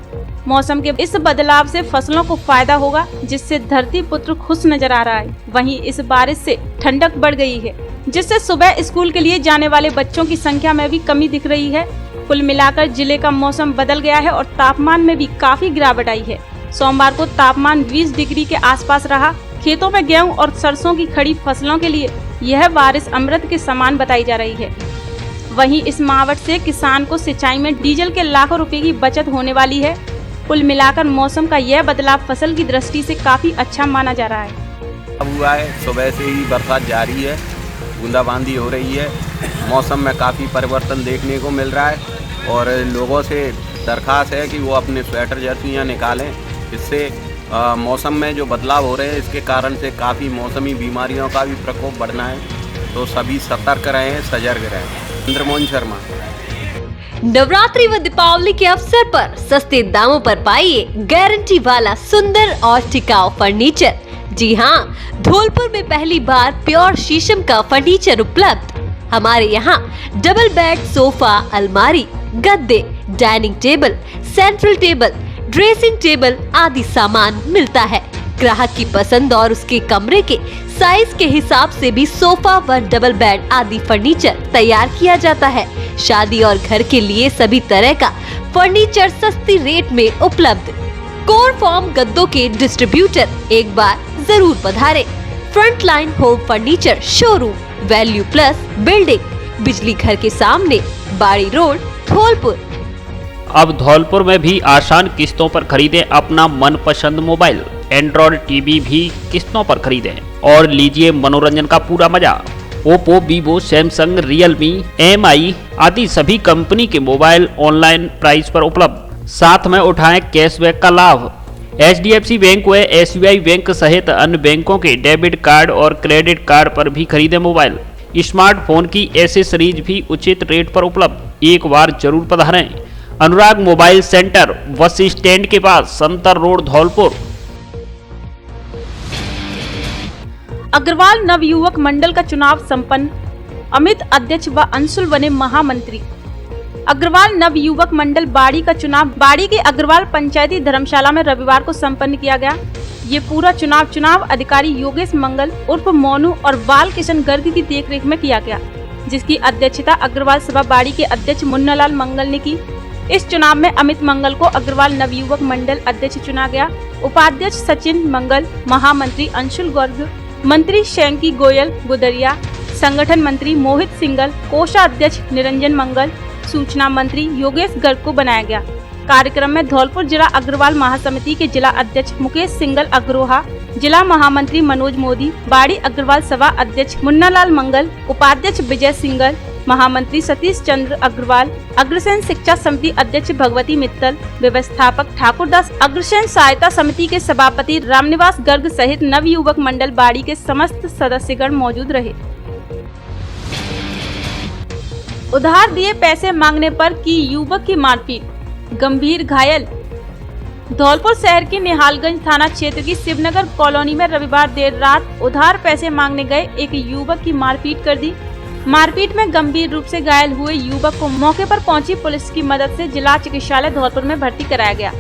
मौसम के इस बदलाव से फसलों को फायदा होगा, जिससे धरती पुत्र खुश नजर आ रहा है। वहीं इस बारिश से ठंडक बढ़ गई है, जिससे सुबह स्कूल के लिए जाने वाले बच्चों की संख्या में भी कमी दिख रही है। कुल मिलाकर जिले का मौसम बदल गया है और तापमान में भी काफी गिरावट आई है। सोमवार को तापमान 20 डिग्री के आसपास रहा। खेतों में गेहूं और सरसों की खड़ी फसलों के लिए यह बारिश अमृत के समान बताई जा रही है। वहीं इस मावठ से किसान को सिंचाई में डीजल के लाखों रुपए की बचत होने वाली है। कुल मिलाकर मौसम का यह बदलाव फसल की दृष्टि से काफी अच्छा माना जा रहा है। अब हुआ है, सुबह से ही बरसात जारी है, बूंदाबांदी हो रही है, मौसम में काफ़ी परिवर्तन देखने को मिल रहा है और लोगों से दरख्वास्त है कि वो अपने स्वेटर जर्सियाँ निकालें। इससे मौसम में जो बदलाव हो रहे हैं, इसके कारण से काफ़ी मौसमी बीमारियों का भी प्रकोप बढ़ना है, तो सभी सतर्क रहें, सजग रहें। चंद्रमोहन शर्मा। नवरात्रि व दीपावली के अवसर पर सस्ते दामों पर पाइए गारंटी वाला सुंदर और टिकाऊ फर्नीचर। जी हाँ, धौलपुर में पहली बार प्योर शीशम का फर्नीचर उपलब्ध। हमारे यहाँ डबल बेड, सोफा, अलमारी, गद्दे, dining table, central table, dressing table आदि सामान मिलता है। ग्राहक की पसंद और उसके कमरे के साइज के हिसाब से भी सोफा व डबल बेड आदि फर्नीचर तैयार किया जाता है। शादी और घर के लिए सभी तरह का फर्नीचर सस्ती रेट में उपलब्ध। कोर फॉर्म गद्दों के डिस्ट्रीब्यूटर एक बार जरूर पधारे। Front line home furniture showroom, value plus building, बिजली घर के सामने, बाड़ी रोड, धौलपुर। अब धौलपुर में भी आसान किस्तों पर खरीदें अपना मनपसंद मोबाइल। एंड्रॉयड टीवी भी किस्तों पर खरीदें और लीजिए मनोरंजन का पूरा मजा। Oppo, Vivo, Samsung, Realme, MI आदि सभी कंपनी के मोबाइल ऑनलाइन प्राइस पर उपलब्ध। साथ में उठाएं कैशबैक का लाभ। HDFC बैंक व SBI बैंक सहित अन्य बैंकों के डेबिट कार्ड और क्रेडिट कार्ड पर भी खरीदें मोबाइल। स्मार्टफोन की एसेसरीज भी उचित रेट पर उपलब्ध। एक बार जरूर पधारें। अनुराग मोबाइल सेंटर, बस स्टैंड के पास, संतर रोड, धौलपुर। अग्रवाल नवयुवक मंडल का चुनाव संपन्न, अमित अध्यक्ष व अंशुल बने महामंत्री। अग्रवाल नवयुवक मंडल बाड़ी का चुनाव बाड़ी के अग्रवाल पंचायती धर्मशाला में रविवार को संपन्न किया गया। ये पूरा चुनाव अधिकारी योगेश मंगल उर्फ मोनू और बाल किशन गर्ग की देखरेख में किया गया, जिसकी अध्यक्षता अग्रवाल सभा बाड़ी के अध्यक्ष मुन्नालाल मंगल ने की। इस चुनाव में अमित मंगल को अग्रवाल नवयुवक मंडल अध्यक्ष चुना गया। उपाध्यक्ष सचिन मंगल, महामंत्री अंशुल गर्ग, मंत्री शैंकी गोयल गुदरिया, संगठन मंत्री मोहित सिंगल, कोषाध्यक्ष निरंजन मंगल, सूचना मंत्री योगेश गर्ग को बनाया गया। कार्यक्रम में धौलपुर जिला अग्रवाल महासमिति के जिला अध्यक्ष मुकेश सिंगल अग्रोहा, जिला महामंत्री मनोज मोदी, बाड़ी अग्रवाल सभा अध्यक्ष मुन्नालाल मंगल, उपाध्यक्ष विजय सिंगल, महामंत्री सतीश चंद्र अग्रवाल, अग्रसेन शिक्षा समिति अध्यक्ष भगवती मित्तल, व्यवस्थापक ठाकुरदास, अग्रसेन सहायता समिति के सभापति रामनिवास गर्ग सहित नवयुवक मंडल बाड़ी के समस्त सदस्यगण मौजूद रहे। उधार दिए पैसे मांगने पर की युवक की मारपीट, गंभीर घायल। धौलपुर शहर के निहालगंज थाना क्षेत्र की शिवनगर कॉलोनी में रविवार देर रात उधार पैसे मांगने गए एक युवक की मारपीट कर दी। मारपीट में गंभीर रूप से घायल हुए युवक को मौके पर पहुंची पुलिस की मदद से जिला चिकित्सालय धौलपुर में भर्ती कराया गया।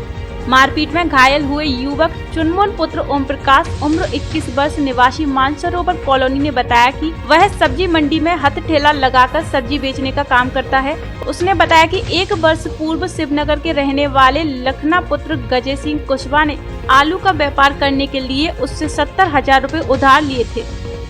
मारपीट में घायल हुए युवक चुनमुन पुत्र ओम प्रकाश उम्र 21 वर्ष निवासी मानसरोवर कॉलोनी ने बताया कि वह सब्जी मंडी में हथ ठेला लगाकर सब्जी बेचने का काम करता है। उसने बताया कि 1 वर्ष पूर्व शिवनगर के रहने वाले लखना पुत्र गजय सिंह कुशवाहा ने आलू का व्यापार करने के लिए उससे 70,000 रुपए उधार लिए थे,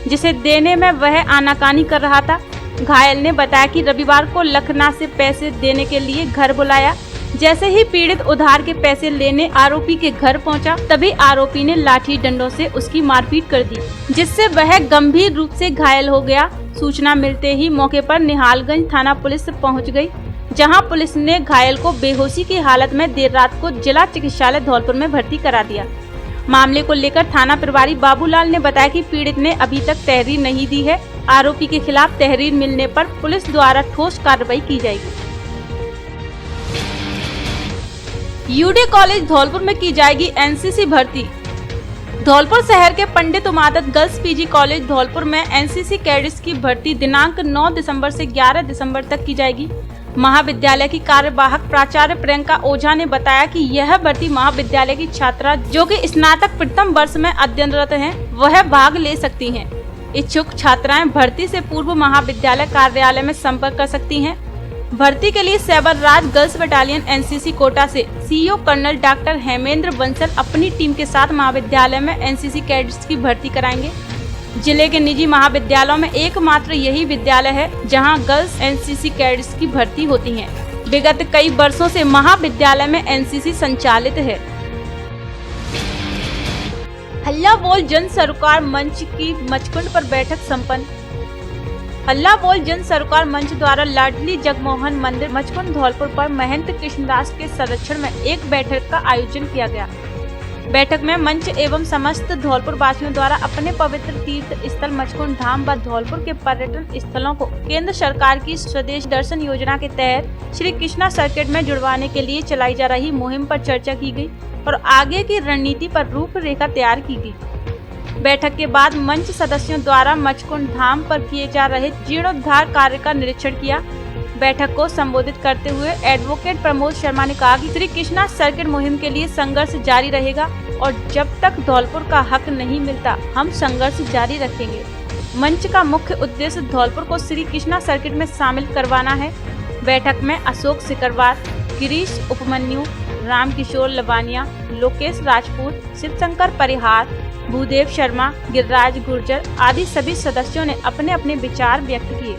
जिसे देने में वह आनाकानी कर रहा था। घायल ने बताया कि रविवार को लखना से पैसे देने के लिए घर बुलाया। जैसे ही पीड़ित उधार के पैसे लेने आरोपी के घर पहुंचा, तभी आरोपी ने लाठी डंडों से उसकी मारपीट कर दी, जिससे वह गंभीर रूप से घायल हो गया। सूचना मिलते ही मौके पर निहालगंज थाना पुलिस पहुंच गई, जहां पुलिस ने घायल को बेहोशी की हालत में देर रात को जिला चिकित्सालय धौलपुर में भर्ती करा दिया। मामले को लेकर थाना प्रभारी बाबूलाल ने बताया कि पीड़ित ने अभी तक तहरीर नहीं दी है। आरोपी के खिलाफ तहरीर मिलने पर पुलिस द्वारा ठोस कार्रवाई की जाएगी। यूडी कॉलेज धौलपुर में की जाएगी एनसीसी भर्ती। धौलपुर शहर के पंडित उमादत गर्ल्स पीजी कॉलेज धौलपुर में एनसीसी कैडेट्स की भर्ती दिनांक 9 दिसंबर से 11 दिसंबर तक की जाएगी। महाविद्यालय की कार्यवाहक प्राचार्य प्रियंका ओझा ने बताया कि यह भर्ती महाविद्यालय की छात्रा जो कि स्नातक प्रथम वर्ष में अध्ययनरत हैं, वह भाग ले सकती हैं। इच्छुक छात्राएं भर्ती से पूर्व महाविद्यालय कार्यालय में संपर्क कर सकती हैं। भर्ती के लिए सैबर Raj girls battalion NCC Kota से CEO colonel doctor Hemendra Bansal अपनी टीम के साथ महाविद्यालय में एनसीसी कैडेट्स की भर्ती कराएंगे। जिले के निजी महाविद्यालयों में एकमात्र यही विद्यालय है जहां गर्ल्स एनसीसी कैडेट्स की भर्ती होती है। विगत कई वर्षों से महाविद्यालय में एनसीसी संचालित है। हल्ला बोल जन सरोकार मंच की मचकुंड पर बैठक संपन्न। हल्ला बोल जन सरोकार मंच द्वारा लाडली जगमोहन मंदिर मचकुंड धौलपुर पर महंत कृष्णदास के संरक्षण में एक बैठक का आयोजन किया गया। बैठक में मंच एवं समस्त धौलपुर वासियों द्वारा अपने पवित्र तीर्थ स्थल मचकुंड धाम व धौलपुर के पर्यटन स्थलों को केंद्र सरकार की स्वदेश दर्शन योजना के तहत श्री कृष्णा सर्किट में जुड़वाने के लिए चलाई जा रही मुहिम पर चर्चा की गई और आगे की रणनीति पर रूपरेखा तैयार की गई। बैठक के बाद मंच सदस्यों द्वारा मचकुंड धाम पर किए जा रहे जीर्णोद्धार कार्य का निरीक्षण किया। बैठक को संबोधित करते हुए एडवोकेट प्रमोद शर्मा ने कहा कि श्री कृष्णा सर्किट मुहिम के लिए संघर्ष जारी रहेगा और जब तक धौलपुर का हक नहीं मिलता हम संघर्ष जारी रखेंगे। मंच का मुख्य उद्देश्य धौलपुर को श्री कृष्णा सर्किट में शामिल करवाना है। बैठक में अशोक सिकरवार, गिरीश उपमन्यु, रामकिशोर लवानिया, लोकेश राजपूत, शिवशंकर परिहार, भूदेव शर्मा, गिरिराज गुर्जर आदि सभी सदस्यों ने अपने अपने विचार व्यक्त किए।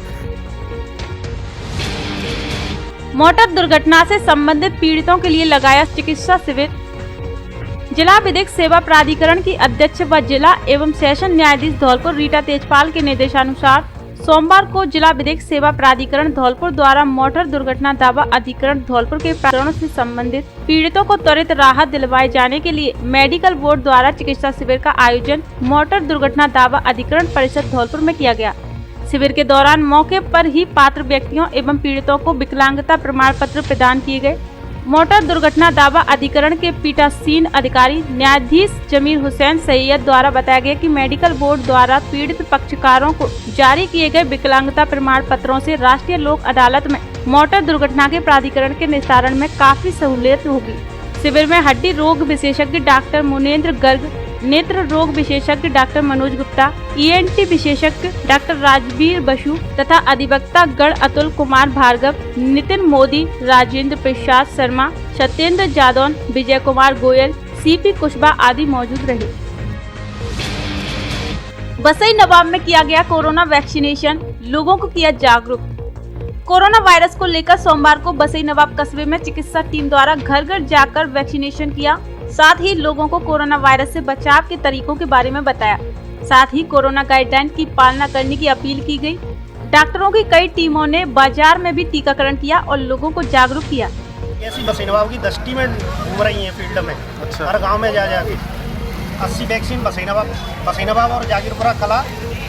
मोटर दुर्घटना से संबंधित पीड़ितों के लिए लगाया चिकित्सा शिविर। जिला विधिक सेवा प्राधिकरण की अध्यक्ष व जिला एवं सेशन न्यायाधीश धौलपुर रीटा तेजपाल के निर्देशानुसार सोमवार को जिला विधिक सेवा प्राधिकरण धौलपुर द्वारा मोटर दुर्घटना दावा अधिकरण धौलपुर के प्रकरणों से संबंधित पीड़ितों को त्वरित राहत दिलवाए जाने के लिए मेडिकल बोर्ड द्वारा चिकित्सा शिविर का आयोजन मोटर दुर्घटना दावा अधिकरण परिषद धौलपुर में किया गया। शिविर के दौरान मौके पर ही पात्र व्यक्तियों एवं पीड़ितों को विकलांगता प्रमाण पत्र प्रदान किए गए। मोटर दुर्घटना दावा अधिकरण के पीठासीन अधिकारी न्यायाधीश जमीर हुसैन सैयद द्वारा बताया गया कि मेडिकल बोर्ड द्वारा पीड़ित पक्षकारों को जारी किए गए विकलांगता प्रमाण पत्रों से राष्ट्रीय लोक अदालत में मोटर दुर्घटना के प्राधिकरण के निस्तारण में काफी सहूलियत होगी। शिविर में हड्डी रोग विशेषज्ञ डॉक्टर मुनेन्द्र गर्ग, नेत्र रोग विशेषज्ञ डॉक्टर मनोज गुप्ता, ENT विशेषज्ञ डॉक्टर राजवीर बसु तथा अधिवक्ता गण अतुल कुमार भार्गव, नितिन मोदी, राजेंद्र प्रसाद शर्मा, सत्येंद्र जादौन, विजय कुमार गोयल, CP कुशवाहा आदि मौजूद रहे। बसई नवाब में किया गया कोरोना वैक्सीनेशन, लोगों को किया जागरूक। कोरोना वायरस को लेकर सोमवार को बसई नवाब कस्बे में चिकित्सा टीम द्वारा घर घर जाकर वैक्सीनेशन किया। साथ ही लोगों को कोरोना वायरस से बचाव के तरीकों के बारे में बताया। साथ ही कोरोना गाइडलाइन की पालना करने की अपील की गई। डॉक्टरों की कई टीमों ने बाजार में भी टीकाकरण किया और लोगों को जागरूक किया। ऐसी बसई नवाब की 10 टीमें घूम रही हैं फील्ड में। अच्छा। हर गाँव में जा जाके 80 वैक्सीन बसई नवाब और जागीरपुरा कला,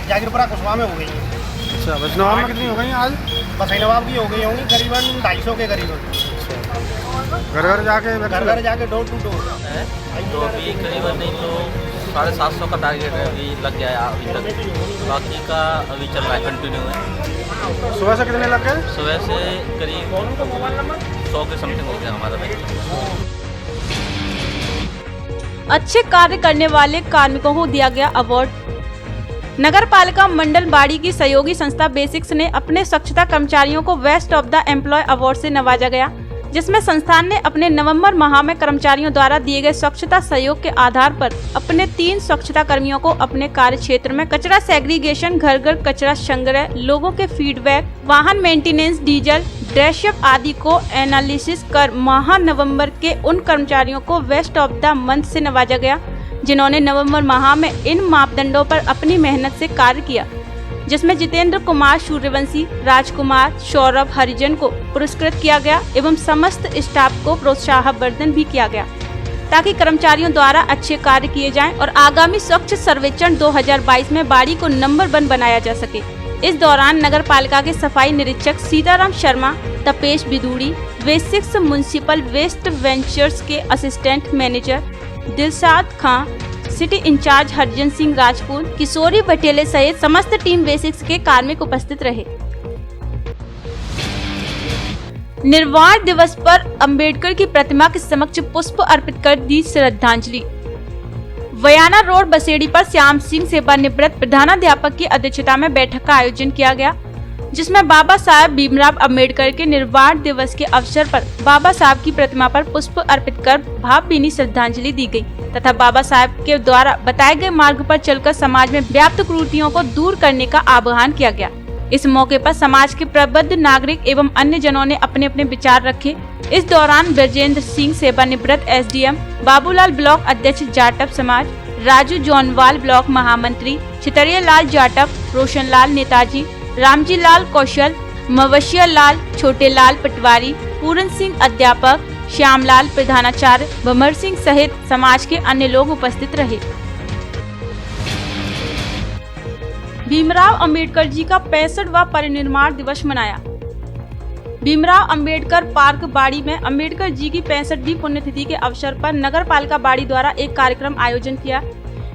जागीरपुरा कुशवाहा में हो गई है। अच्छा, बसई नवाब में कितनी हो गई आज? बसई नवाब की हो गई होंगी करीबन 250 के करीबन। घर घर जाके डोर टू डोर। तो अभी करीबन नहीं तो 750 का टारगेट है, अभी लग गया है अभी तक, बाकी का अभी चल रहा है, कंटिन्यू है। सुबह से कितने लग गए? सुबह से करीब 100 के समथिंग हो गया हमारा बैच। अच्छे कार्य करने वाले कार्मिकों को दिया गया अवार्ड। नगर पालिका मंडल बाड़ी की सहयोगी संस्था बेसिक्स ने अपने स्वच्छता कर्मचारियों को best of the employ award से नवाजा गया, जिसमें संस्थान ने अपने नवंबर माह में कर्मचारियों द्वारा दिए गए स्वच्छता सहयोग के आधार पर अपने 3 स्वच्छता कर्मियों को अपने कार्य क्षेत्र में कचरा सेग्रीगेशन, घर घर कचरा संग्रह, लोगों के फीडबैक, वाहन मेंटेनेंस, डीजल, ड्रेसअप आदि को एनालिसिस कर माह नवंबर के उन कर्मचारियों को बेस्ट ऑफ द मंथ से नवाजा गया जिन्होंने नवंबर माह में इन मापदंडों पर अपनी मेहनत से कार्य किया, जिसमें जितेंद्र कुमार सूर्यवंशी, राजकुमार, सौरभ हरिजन को पुरस्कृत किया गया एवं समस्त स्टाफ को प्रोत्साहन भी किया गया ताकि कर्मचारियों द्वारा अच्छे कार्य किए जाएं और आगामी स्वच्छ सर्वेक्षण 2022 में बाड़ी को नंबर 1 बनाया जा सके। इस दौरान नगर पालिका के सफाई निरीक्षक Sitaram Sharma, Tapesh Bidhuri, Basix municipal waste ventures के assistant manager Dilshad Khan, city incharge Harjan Singh Rajput, Kishori Batele सहित समस्त टीम बेसिक्स के कार्मिक उपस्थित रहे। निर्वाण दिवस पर अंबेडकर की प्रतिमा के समक्ष पुष्प अर्पित कर दी श्रद्धांजलि। वयाना रोड बसेड़ी पर श्याम सिंह सेवानिवृत्त प्रधानाध्यापक की अध्यक्षता में बैठक का आयोजन किया गया, जिसमें बाबा साहेब भीमराव अंबेडकर के निर्वाण दिवस के अवसर पर बाबा साहब की प्रतिमा पर पुष्प अर्पित कर भावभीनी श्रद्धांजलि दी गई तथा बाबा साहब के द्वारा बताए गए मार्ग पर चलकर समाज में व्याप्त कुरीतियों को दूर करने का आह्वान किया गया। इस मौके पर समाज के प्रबुद्ध नागरिक एवं अन्य जनों ने अपने अपने विचार रखे। इस दौरान ब्रजेंद्र सिंह सेवानिवृत्त एसडीएम, बाबूलाल ब्लॉक अध्यक्ष जाटव समाज, राजू जौनवाल ब्लॉक महामंत्री, छितरिया लाल जाटव, रोशन लाल नेताजी, रामजी लाल कौशल, मवशिया लाल, छोटे लाल पटवारी, पूरन सिंह अध्यापक, श्यामलाल प्रधानाचार्य, भमर सिंह सहित समाज के अन्य लोग उपस्थित रहे। भीमराव अंबेडकर जी का 65वां परिनिर्वाण दिवस मनाया। भीमराव अंबेडकर पार्क बाड़ी में अंबेडकर जी की 65वीं पुण्यतिथि के अवसर पर नगर पालिका बाड़ी द्वारा एक कार्यक्रम आयोजन किया,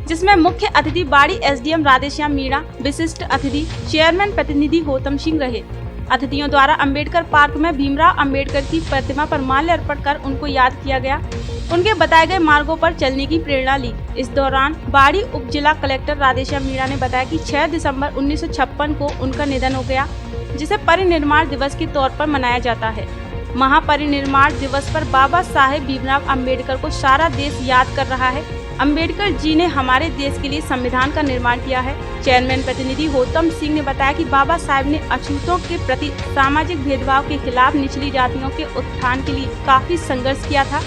जिसमें मुख्य अतिथि बाड़ी एसडीएम राधेश्याम मीणा, विशिष्ट अतिथि चेयरमैन प्रतिनिधि गौतम सिंह रहे। अतिथियों द्वारा अंबेडकर पार्क में भीमराव अंबेडकर की प्रतिमा पर माल्य अर्पण कर उनको याद किया गया, उनके बताए गए मार्गों पर चलने की प्रेरणा ली। इस दौरान बाड़ी उप जिला कलेक्टर राधेश्याम मीणा ने बताया कि 6 दिसंबर 1956 को उनका निधन हो गया, जिसे परिनिर्वाण दिवस के तौर पर मनाया जाता है। महापरिनिर्वाण दिवस पर बाबा साहेब भीमराव अंबेडकर को सारा देश याद कर रहा है। अंबेडकर जी ने हमारे देश के लिए संविधान का निर्माण किया है। चेयरमैन प्रतिनिधि गौतम सिंह ने बताया कि बाबा साहेब ने अछूतों के प्रति सामाजिक भेदभाव के खिलाफ निचली जातियों के उत्थान के लिए काफी संघर्ष किया था।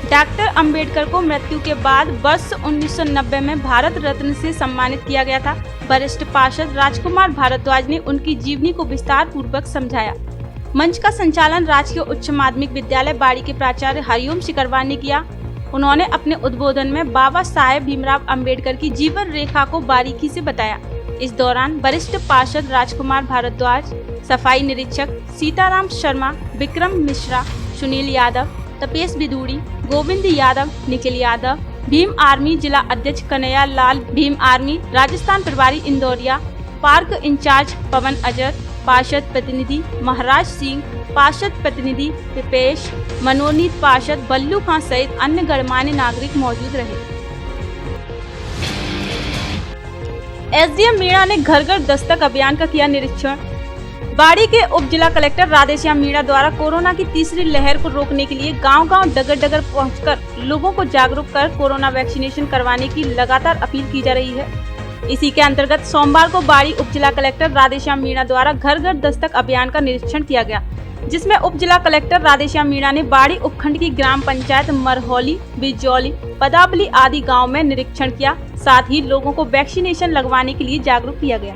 डॉक्टर अंबेडकर को मृत्यु के बाद वर्ष 1990 में भारत रत्न से सम्मानित किया गया था। वरिष्ठ पार्षद राजकुमार भारद्वाज ने उनकी जीवनी को विस्तार पूर्वक समझाया। मंच का संचालन राजकीय उच्च माध्यमिक विद्यालय बाड़ी के प्राचार्य हरिओम सिकरवार ने किया। उन्होंने अपने उद्बोधन में बाबा साहेब भीमराव अंबेडकर की जीवन रेखा को बारीकी से बताया। इस दौरान वरिष्ठ पार्षद राजकुमार भारद्वाज, सफाई निरीक्षक सीताराम शर्मा, विक्रम मिश्रा, सुनील यादव, तपेश बिदूड़ी, गोविंद यादव, निखिल यादव, भीम आर्मी जिला अध्यक्ष कन्हैया लाल, भीम आर्मी राजस्थान प्रभारी इंदौरिया, पार्क इंचार्ज पवन अजर, पार्षद प्रतिनिधि महाराज सिंह, पार्षद प्रतिनिधि विपेश, मनोनीत पार्षद बल्लू खां सहित अन्य गणमान्य नागरिक मौजूद रहे। एसडीएम मीणा ने घर घर दस्तक अभियान का किया निरीक्षण। बाड़ी के उप जिला कलेक्टर राधेश्याम मीणा द्वारा कोरोना की तीसरी लहर को रोकने के लिए गांव-गांव डगर-डगर पहुंचकर लोगों को जागरूक कर कोरोना वैक्सीनेशन करवाने की लगातार अपील की जा रही है। इसी के अंतर्गत सोमवार को बाड़ी उप जिला कलेक्टर राधेश्याम मीणा द्वारा घर घर दस्तक अभियान का निरीक्षण किया गया, जिसमें उप जिला कलेक्टर राधेश्याम मीणा ने बाड़ी उपखंड की ग्राम पंचायत मरहौली, बिजौली, पदाबली आदि गाँव में निरीक्षण किया। साथ ही लोगों को वैक्सीनेशन लगवाने के लिए जागरूक किया गया।